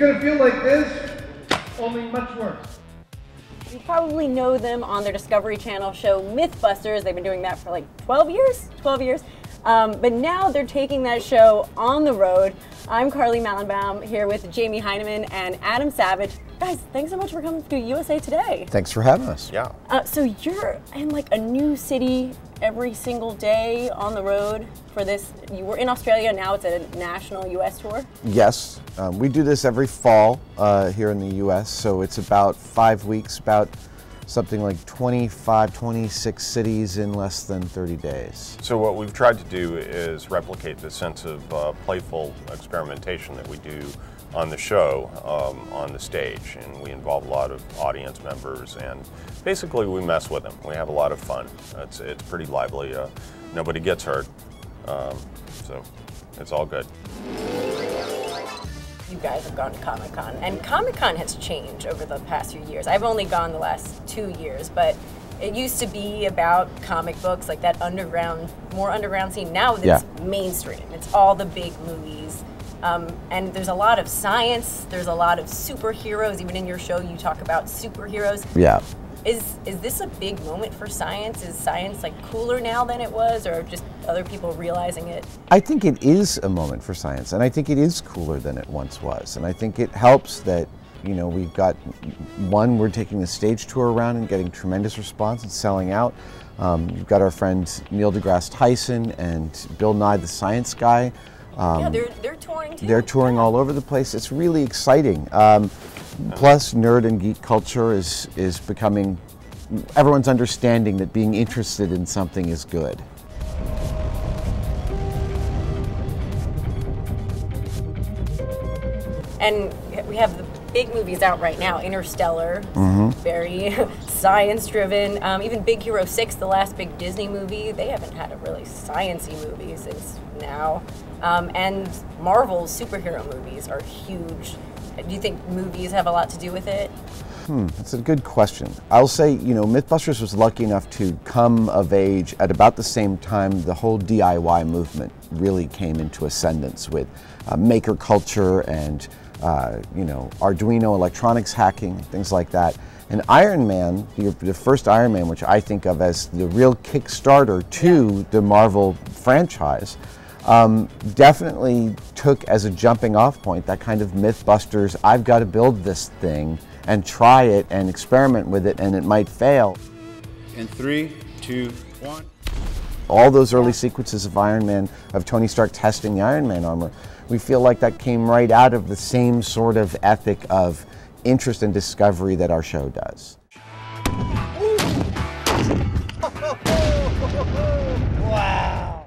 going to feel like this, only much worse. You probably know them on their Discovery Channel show MythBusters. They've been doing that for like 12 years? 12 years. But now they're taking that show on the road. I'm Carly Mallenbaum here with Jamie Hyneman and Adam Savage. Guys, thanks so much for coming to USA Today. Thanks for having us. Yeah. So you're in like a new city every single day on the road for this. You were in Australia, now it's a national US tour? Yes, we do this every fall here in the US, so it's about 5 weeks, about something like 25, 26 cities in less than 30 days. So what we've tried to do is replicate the sense of playful experimentation that we do on the show on the stage, and we involve a lot of audience members, and basically we mess with them. We have a lot of fun. It's pretty lively. Nobody gets hurt, so it's all good. You guys have gone to Comic-Con, and Comic-Con has changed over the past few years. I've only gone the last 2 years, but it used to be about comic books, like that underground, more underground scene. Now it's mainstream. It's all the big movies. And there's a lot of science, there's a lot of superheroes. Even in your show, you talk about superheroes. Yeah. Is this a big moment for science? Is science like cooler now than it was, or just other people realizing it? I think it is a moment for science, and I think it is cooler than it once was. And I think it helps that, you know, we've got, we're taking the stage tour around and getting tremendous response and selling out. You've got our friend Neil deGrasse Tyson and Bill Nye the Science Guy. Yeah, they're touring too. They're touring all over the place. It's really exciting. Plus, nerd and geek culture is becoming, everyone's understanding that being interested in something is good. And we have the big movies out right now. Interstellar, very science-driven. Even Big Hero 6, the last big Disney movie, they haven't had a really science-y movie since now. And Marvel's superhero movies are huge. Do you think movies have a lot to do with it? That's a good question. I'll say, you know, MythBusters was lucky enough to come of age at about the same time the whole DIY movement really came into ascendance with maker culture and, you know, Arduino electronics hacking, things like that. And Iron Man, the first Iron Man, which I think of as the real Kickstarter to the Marvel franchise, definitely took as a jumping off point that kind of MythBusters, I've got to build this thing and try it and experiment with it, and it might fail. In 3, 2, 1. All those early sequences of Iron Man, of Tony Stark testing the Iron Man armor, we feel like that came right out of the same sort of ethic of interest and discovery that our show does.